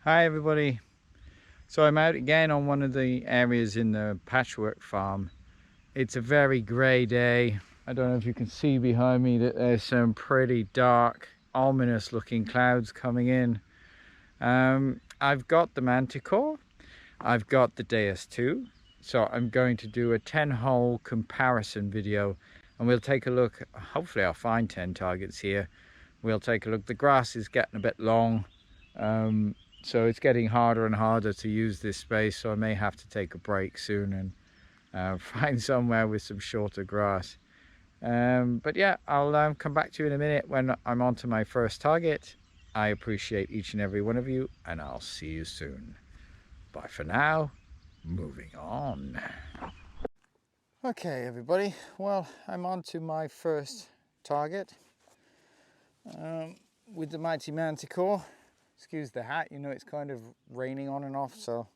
Hi everybody. So I'm out again on one of the areas in the patchwork farm. It's a very grey day. I don't know if you can see behind me that there's some pretty dark, ominous looking clouds coming in. I've got the Manticore, I've got the Deus 2, so I'm going to do a 10-hole comparison video and we'll take a look. Hopefully I'll find 10 targets here. We'll take a look. The grass is getting a bit long. So it's getting harder and harder to use this space, so I may have to take a break soon and find somewhere with some shorter grass. But yeah, I'll come back to you in a minute when I'm on to my first target. I appreciate each and every one of you, and I'll see you soon. Bye for now. Moving on. Okay, everybody. Well, I'm on to my first target with the mighty Manticore. Excuse the hat, you know it's kind of raining on and off, so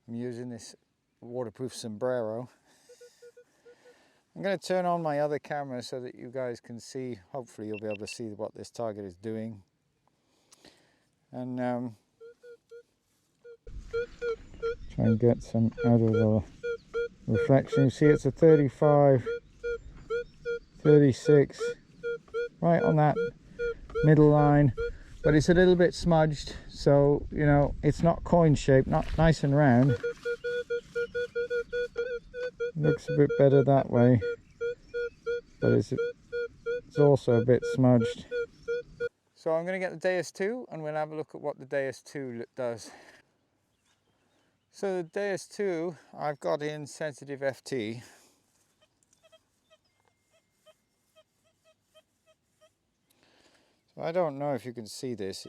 I'm using this waterproof sombrero. I'm going to turn on my other camera so that you guys can see, hopefully you'll be able to see what this target is doing. And try and get some out of the reflection. You see it's a 35, 36, right on that middle line. But it's a little bit smudged, so you know it's not coin shaped, not nice and round. Looks a bit better that way, but it's also a bit smudged. So I'm going to get the Deus 2 and we'll have a look at what the Deus 2 does. So the Deus 2 I've got in sensitive FT. I don't know if you can see this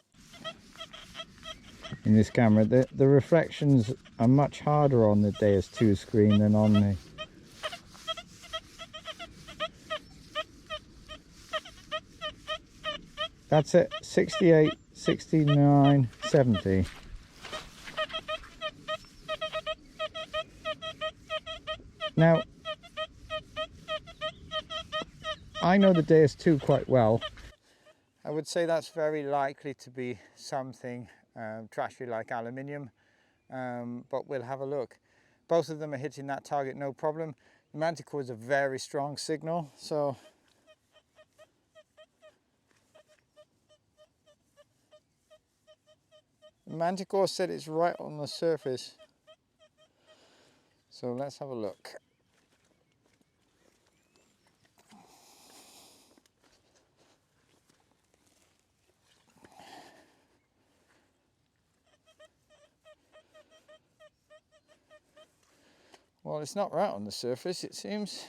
in this camera. The reflections are much harder on the Deus 2 screen than on the that's it, 68, 69, 70. Now I know the Deus 2 quite well. I would say that's very likely to be something trashy like aluminium, but we'll have a look. Both of them are hitting that target no problem. The Manticore is a very strong signal, so the Manticore said it's right on the surface. So let's have a look. Well, it's not right on the surface, it seems.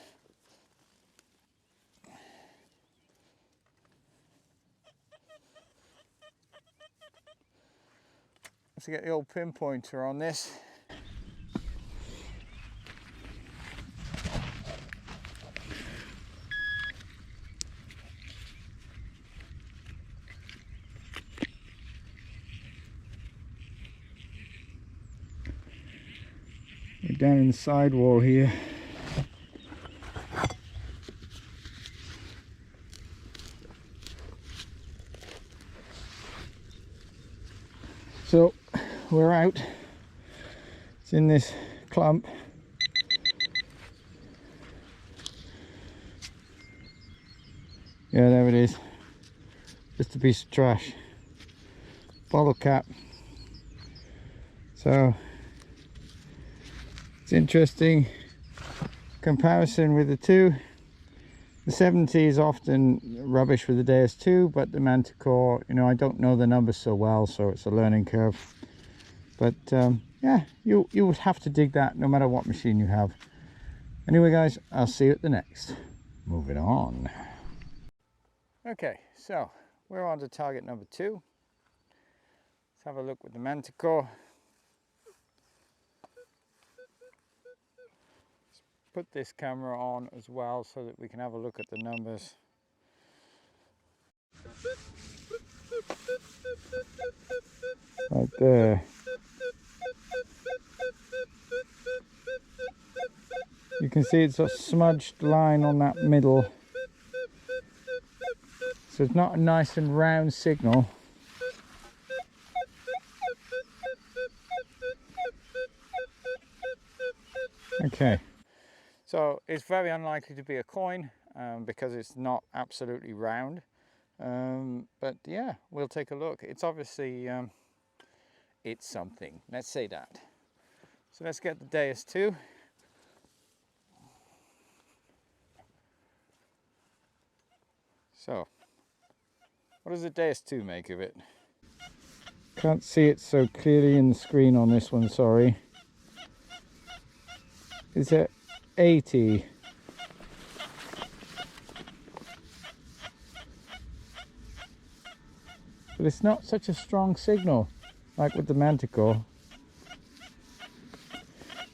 Let's get the old pinpointer on this. We're down in the sidewall here. So we're out. It's in this clump. Yeah, there it is. Just a piece of trash. Bottle cap. So it's interesting comparison with the 2. The 70 is often rubbish with the Deus 2, but the Manticore, you know, I don't know the numbers so well, so it's a learning curve. But yeah, you would have to dig that no matter what machine you have. Anyway guys, I'll see you at the next. Moving on. Okay, so we're on to target number 2. Let's have a look with the Manticore. Put this camera on as well so that we can have a look at the numbers. Right there. You can see it's a smudged line on that middle. So it's not a nice and round signal. Okay, so it's very unlikely to be a coin because it's not absolutely round. But yeah, we'll take a look. It's obviously it's something, let's say that. So let's get the Deus 2. So what does the Deus 2 make of it? Can't see it so clearly in the screen on this one, sorry. It's at 80. But it's not such a strong signal like with the Manticore.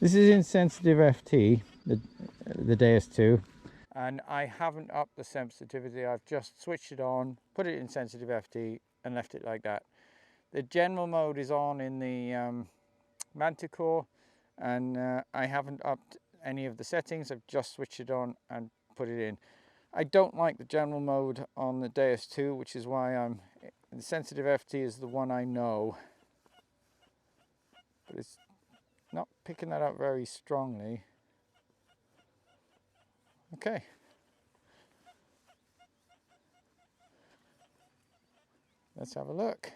This is in sensitive FT, the Deus 2. And I haven't upped the sensitivity, I've just switched it on, put it in sensitive FT and left it like that. The general mode is on in the Manticore, and I haven't upped any of the settings, I've just switched it on and put it in. I don't like the general mode on the Deus 2, which is why the sensitive FT is the one I know. But it's not picking that up very strongly. Okay. Let's have a look.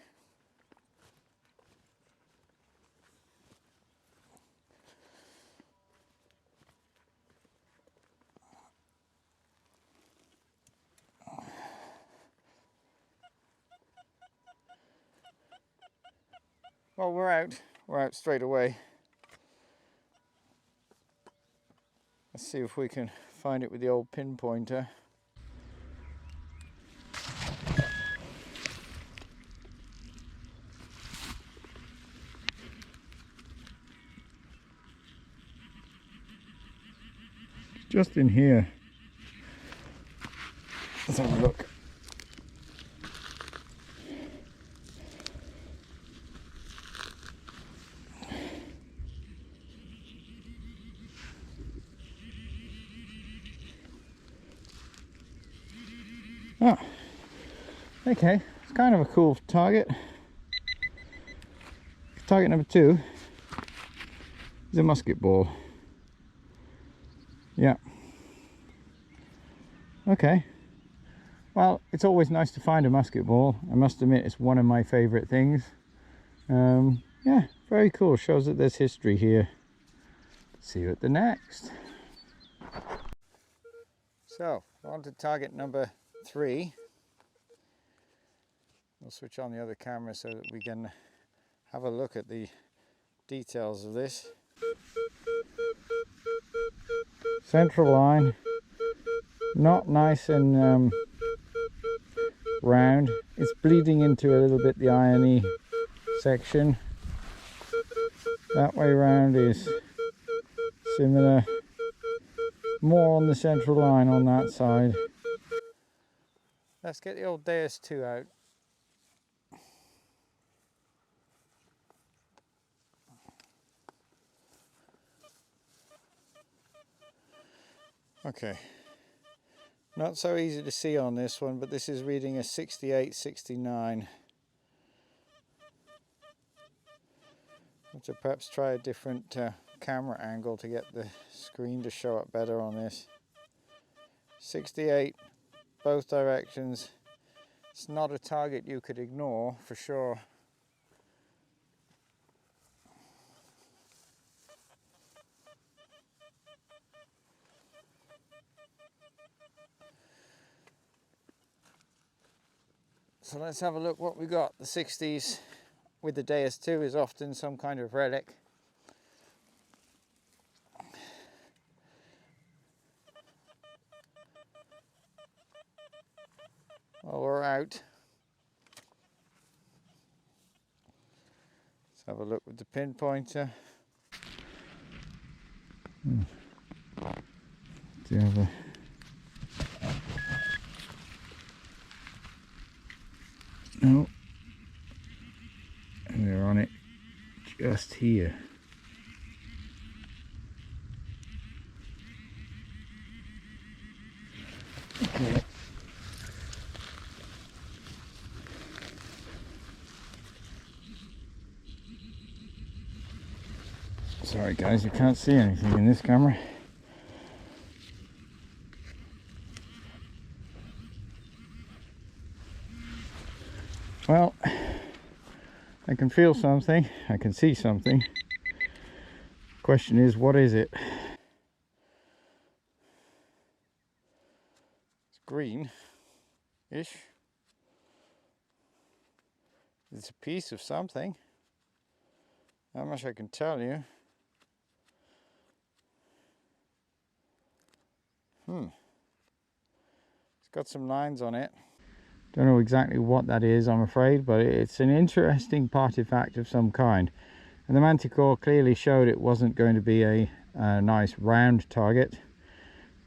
Well, we're out straight away. Let's see if we can find it with the old pinpointer. Just in here. Let's have a look. Oh, okay, it's kind of a cool target. Target number 2 is a musket ball. Yeah. Okay. Well, it's always nice to find a musket ball. I must admit, it's one of my favourite things. Yeah, very cool. Shows that there's history here. See you at the next. So, on to target number 3. We'll switch on the other camera so that we can have a look at the details of this. Central line, not nice and round. It's bleeding into a little bit the irony section. That way round is similar. More on the central line on that side. Let's get the old Deus 2 out. Okay, not so easy to see on this one, but this is reading a 68-69. To perhaps try a different camera angle to get the screen to show up better on this. 68, both directions. It's not a target you could ignore for sure. So let's have a look what we got. The 60s with the Deus 2 is often some kind of relic. Well, we're out. Let's have a look with the pinpointer. Do you have a... No. And we're on it just here. Okay. Sorry guys, you can't see anything in this camera. Well, I can feel something, I can see something. Question is, what is it? It's green-ish. It's a piece of something. Not much I can tell you. It's got some lines on it. Don't know exactly what that is, I'm afraid, but it's an interesting artifact of some kind. And the Manticore clearly showed it wasn't going to be a nice round target.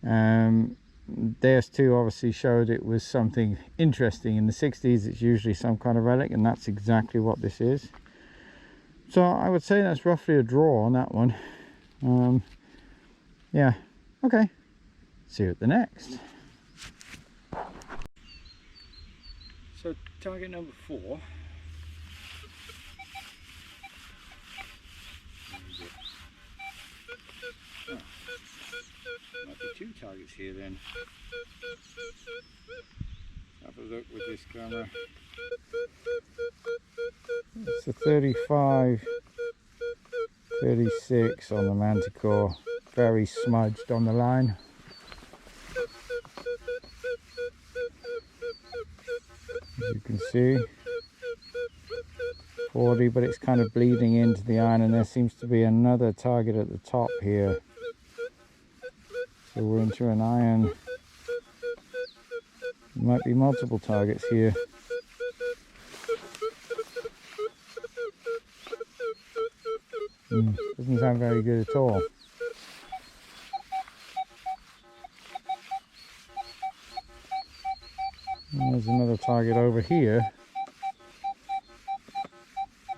Deus 2 obviously showed it was something interesting. In the 60s it's usually some kind of relic, and that's exactly what this is. So I would say that's roughly a draw on that one. Yeah, okay. See you at the next. So target number 4. Oh, might be 2 targets here then. Have a look with this camera. It's a 35, 36 on the Manticore. Very smudged on the line. As you can see, 40, but it's kind of bleeding into the iron, and there seems to be another target at the top here. So we're into an iron. There might be multiple targets here. Doesn't sound very good at all. And there's another target over here,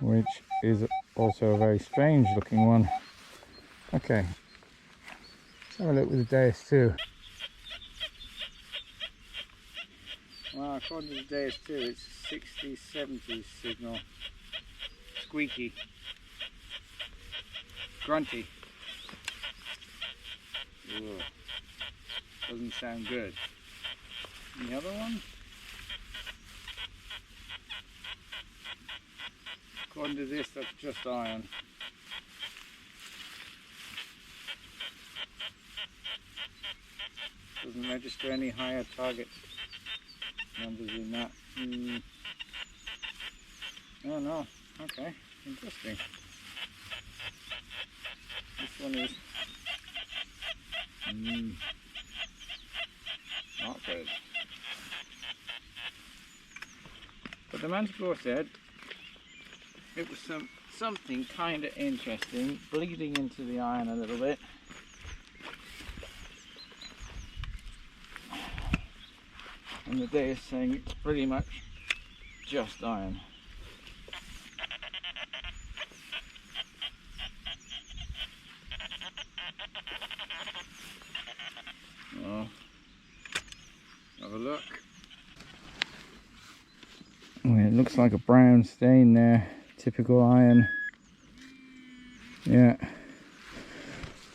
which is also a very strange looking one. Okay, let's have a look with the Deus 2. Well, according to the Deus 2, it's 60s, 70s signal. Squeaky. Grunty. Ugh. Doesn't sound good. And the other one? According to this, that's just iron. Doesn't register any higher target numbers in that. Oh no, okay, interesting. This one is not good. But the Manticore said it was something kind of interesting, bleeding into the iron a little bit. And the Deus saying it's pretty much just iron. Oh, have a look. Oh, it looks like a brown stain there. Typical iron. Yeah.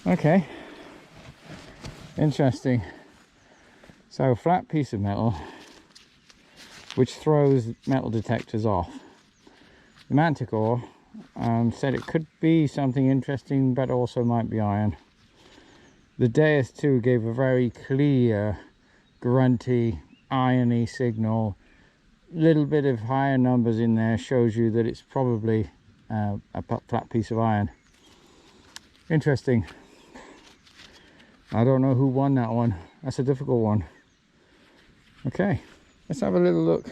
Okay. Interesting. So a flat piece of metal which throws metal detectors off. The Manticore said it could be something interesting, but also might be iron. The Deus 2 gave a very clear, grunty, irony signal. Little bit of higher numbers in there shows you that it's probably a flat piece of iron. Interesting. I don't know who won that one. That's a difficult one. Okay, let's have a little look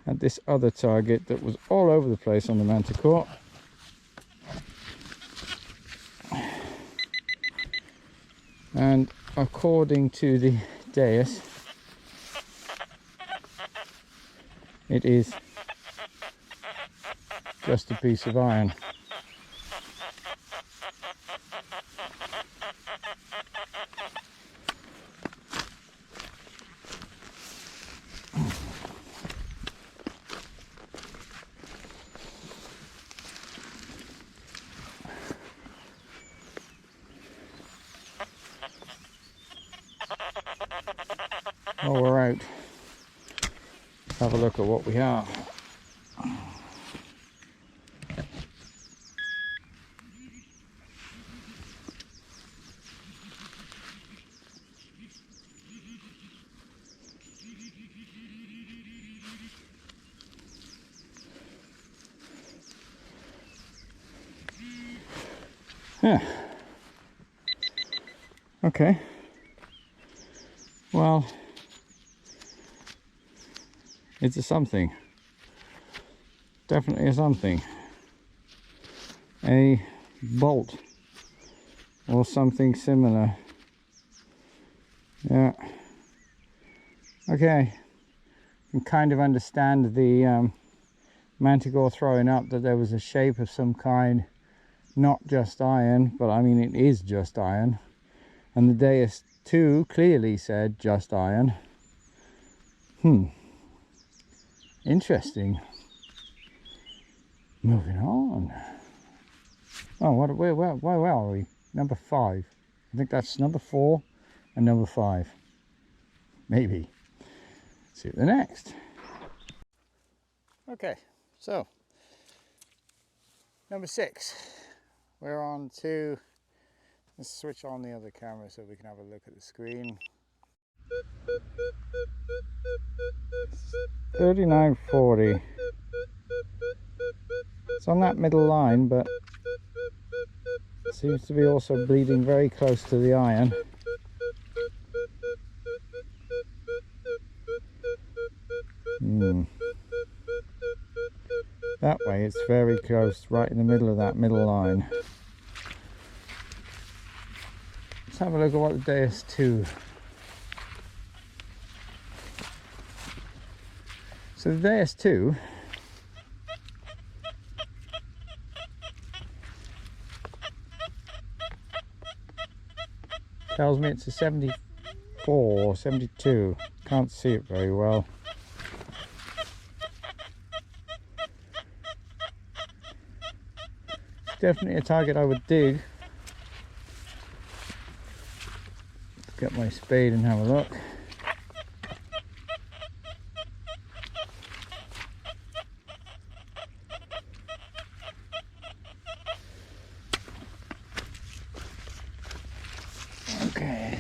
at this other target that was all over the place on the Manticore. And according to the Deus, it is just a piece of iron. Have a look at what we have. Yeah. Okay. Well, it's a something. Definitely a something. A bolt or something similar. Yeah. Okay. I can kind of understand the Manticore throwing up that there was a shape of some kind, not just iron, but I mean it is just iron. And the Deus 2 clearly said just iron. Interesting. Moving on. Oh, where are we? Number 5. I think that's number 4 and number 5. Maybe. See you at the next. Okay, so number 6. We're on to, let's switch on the other camera so we can have a look at the screen. 3940. It's on that middle line, but it seems to be also bleeding very close to the iron. That way it's very close, right in the middle of that middle line. Let's have a look at what the Deus 2. So the Deus 2 tells me it's a 74 or 72. Can't see it very well. It's definitely a target I would dig. Get my spade and have a look. Okay.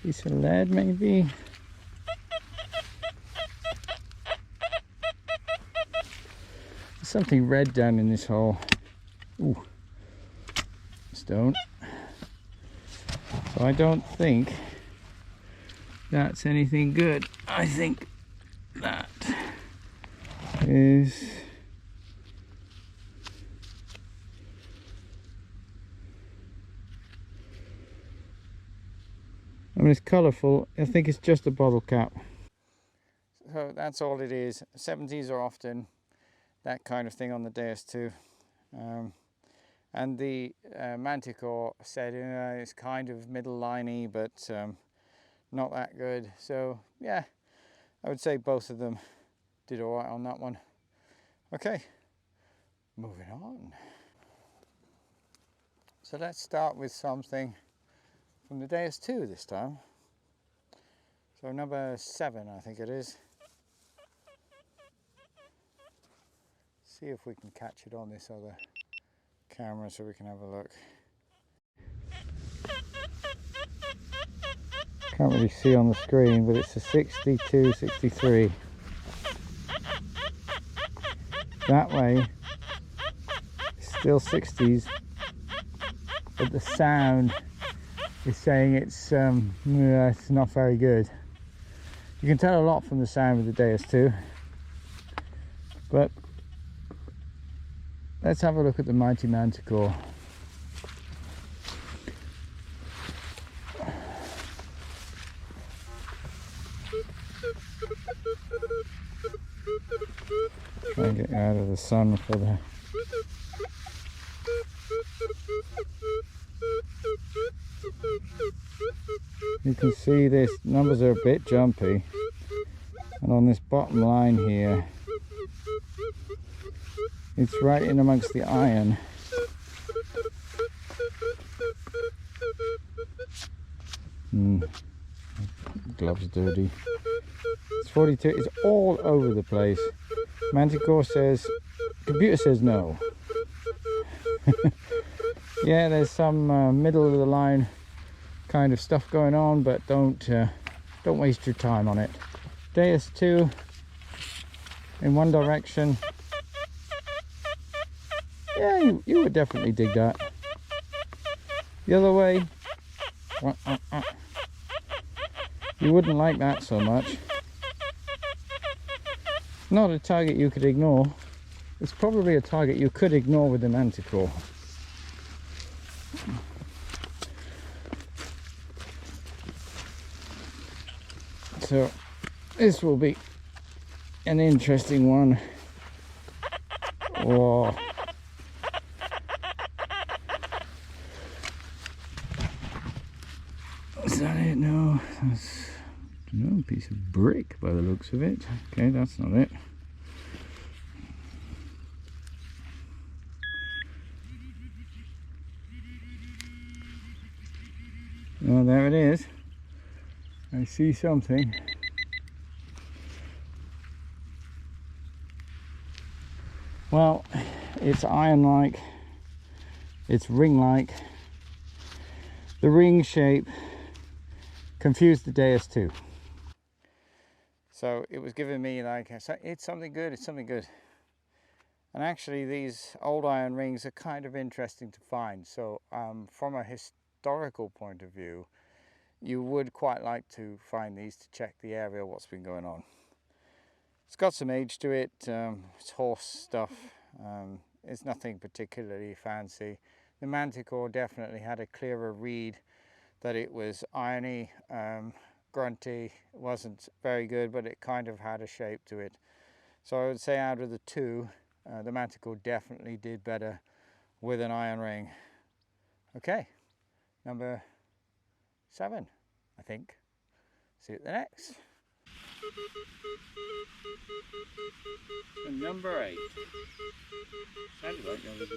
Piece of lead, maybe. There's something red down in this hole. Ooh, stone. So I don't think that's anything good. I think that is I mean, it's colourful. I think it's just a bottle cap. So that's all it is. 70s are often that kind of thing on the Deus 2. And the Manticore said it's kind of middle liney, but not that good. So yeah, I would say both of them did all right on that one. Okay, moving on. So let's start with something from the Deus 2 this time. So number 7, I think it is. See if we can catch it on this other camera so we can have a look. Can't really see on the screen, but it's a 62, 63. That way, it's still 60s, but the sound is saying it's not very good. You can tell a lot from the sound of the Deus 2, but let's have a look at the mighty Manticore. Try and get out of the sun for the You can see this numbers are a bit jumpy, And on this bottom line here, it's right in amongst the iron. Gloves dirty. It's 42. It's all over the place. Manticore says, computer says no. Yeah, there's some middle of the line kind of stuff going on, but don't waste your time on it. Deus 2 in one direction. Yeah, you would definitely dig that. The other way, you wouldn't like that so much. Not a target you could ignore. It's probably a target you could ignore with the Manticore. So this will be an interesting one. Whoa. Is that it? No, that's a piece of brick by the looks of it. Okay, that's not it. Oh, there it is. I see something. Well, it's iron-like, it's ring-like. The ring shape confused the Deus 2. So it was giving me like, it's something good, it's something good. And actually these old iron rings are kind of interesting to find. So from a historical point of view, you would quite like to find these to check the area, what's been going on. It's got some age to it, it's horse stuff, it's nothing particularly fancy. The Manticore definitely had a clearer read that it was irony, grunty. It wasn't very good, but it kind of had a shape to it. So I would say out of the two, the Manticore definitely did better with an iron ring. Okay, number 7, I think. See you at the next. And number 8. Sounded like there was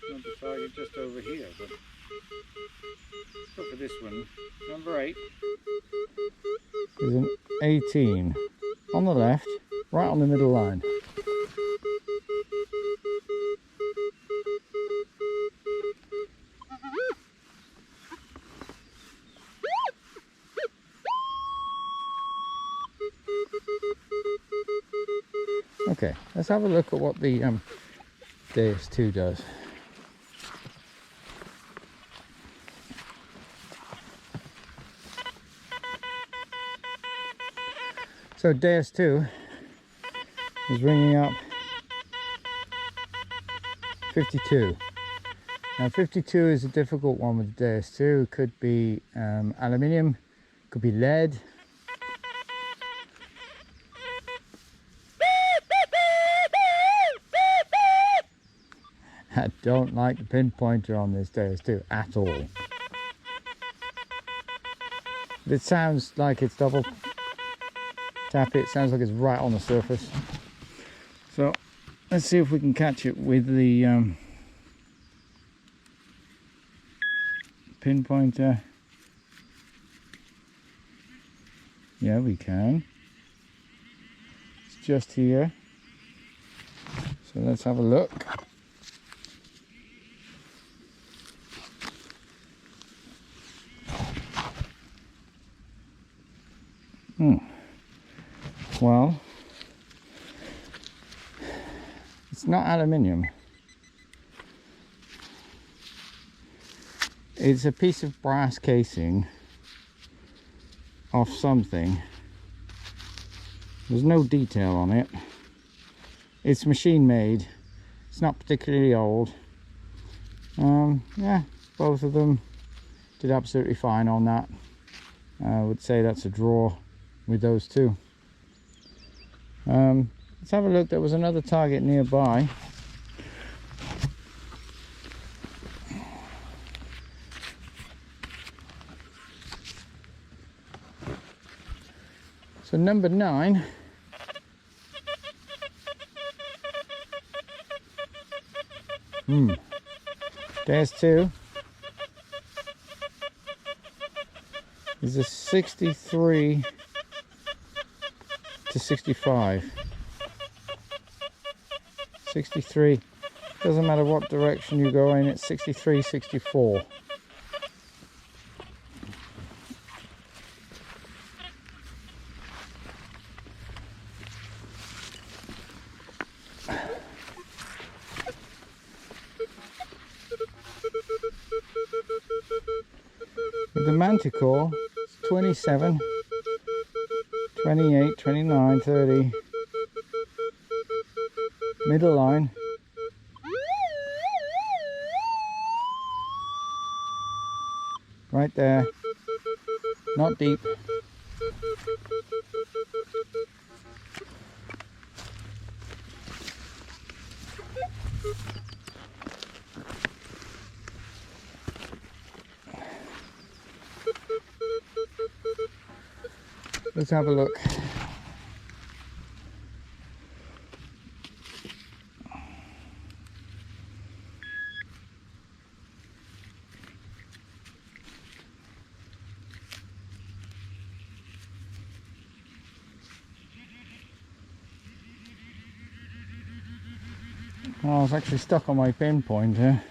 another target just over here, but let's go for this one. Number 8 is an 18 on the left, right on the middle line. Okay, let's have a look at what the Deus 2 does. So Deus 2 is ringing up 52. Now 52 is a difficult one with the Deus 2. It could be aluminium, could be lead. I don't like the pinpointer on this Deus 2 at all. It sounds like it's double tap it, sounds like it's right on the surface. So let's see if we can catch it with the pinpointer. Yeah, we can. It's just here. So let's have a look. Well, it's not aluminium. It's a piece of brass casing off something. There's no detail on it. It's machine made. It's not particularly old. Yeah, both of them did absolutely fine on that. I would say that's a draw with those two. Let's have a look. There was another target nearby. So number 9. There's 2. Is a 63 to 65. 63. Doesn't matter what direction you go in, it's 63, 64. With the Manticore, 27, 28, 29, 30. Middle line. Right there. Not deep. Let's have a look. Oh, I was actually stuck on my pinpoint here.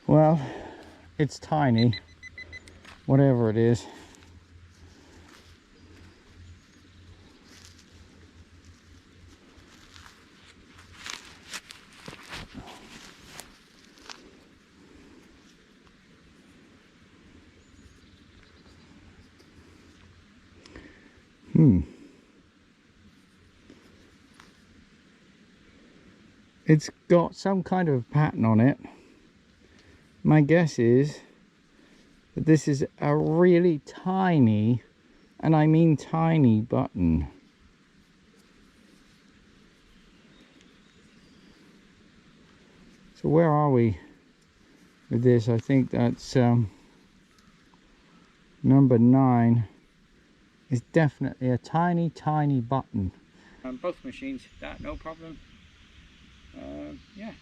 Well, it's tiny, whatever it is. It's got some kind of pattern on it. My guess is that this is a really tiny, and I mean tiny, button. So where are we with this? I think that's number 9 is definitely a tiny, tiny button. Both machines hit that, no problem. Yeah,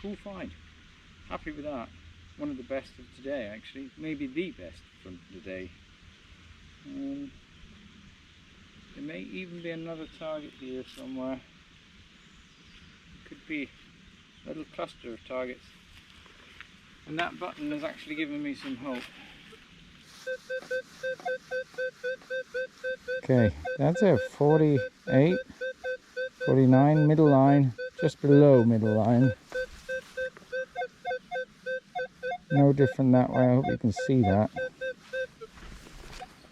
cool find. Happy with that. One of the best of today, actually. Maybe the best from the day. There may even be another target here somewhere. It could be a little cluster of targets. And that button has actually given me some hope. Okay, that's a 48, 49, middle line, just below middle line. No different that way, I hope you can see that.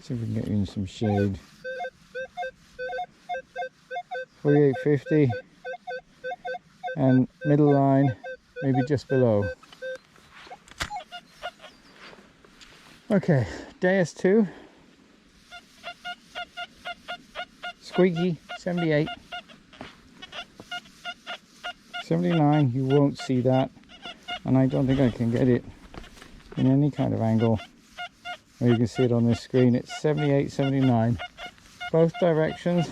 See if we can get you in some shade. 48.50 and middle line, maybe just below. Okay, Deus 2. Squeaky, 78. 79, you won't see that. And I don't think I can get it in any kind of angle. Or you can see it on this screen. It's 78, 79. Both directions.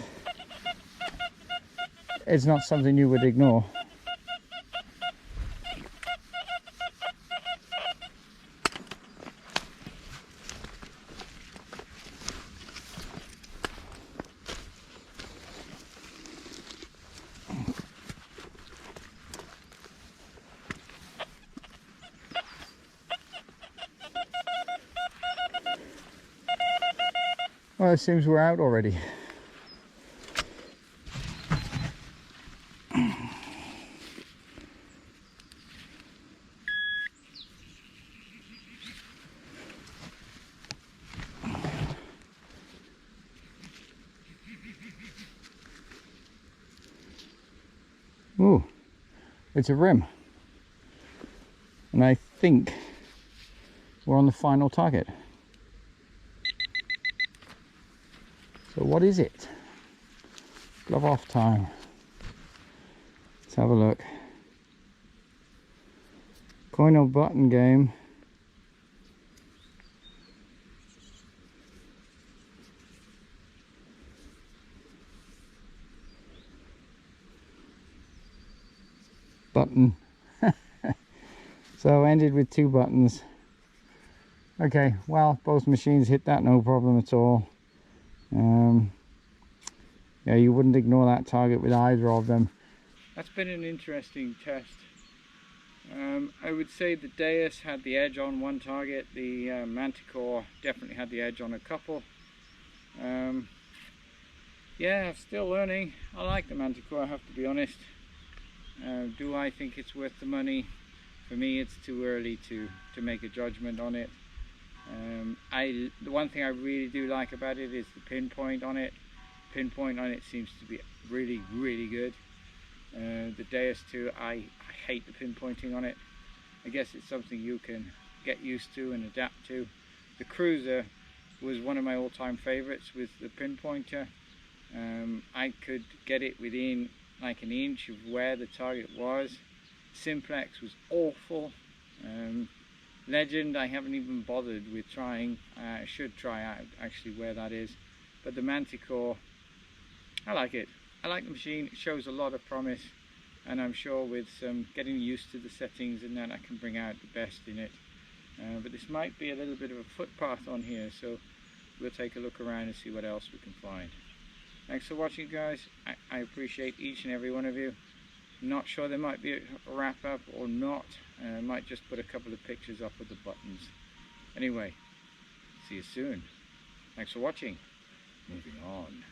It's not something you would ignore. Well, it seems we're out already. Ooh, it's a rim. And I think we're on the final target. So what is it? Glove off time. Let's have a look. Coin or button game. button. So ended with 2 buttons. Okay, well, both machines hit that no problem at all. Yeah, you wouldn't ignore that target with either of them. That's been an interesting test. I would say the Deus had the edge on one target. The Manticore definitely had the edge on a couple. Yeah, still learning. I like the Manticore, I have to be honest. Do I think it's worth the money? For me, it's too early to make a judgment on it. The one thing I really do like about it is the pinpoint on it. Pinpoint on it seems to be really, really good. The Deus 2, I hate the pinpointing on it. I guess it's something you can get used to and adapt to. The Cruiser was one of my all-time favorites with the pinpointer. I could get it within like an inch of where the target was. Simplex was awful. Legend, I haven't even bothered with trying. I should try out actually where that is. But the Manticore, I like it. I like the machine. It shows a lot of promise, and I'm sure with some getting used to the settings and that, I can bring out the best in it. But this might be a little bit of a footpath on here, so we'll take a look around and see what else we can find. Thanks for watching, guys. I appreciate each and every one of you. Not sure there might be a wrap up or not. I might just put a couple of pictures up with the buttons. Anyway, see you soon. Thanks for watching. Moving on.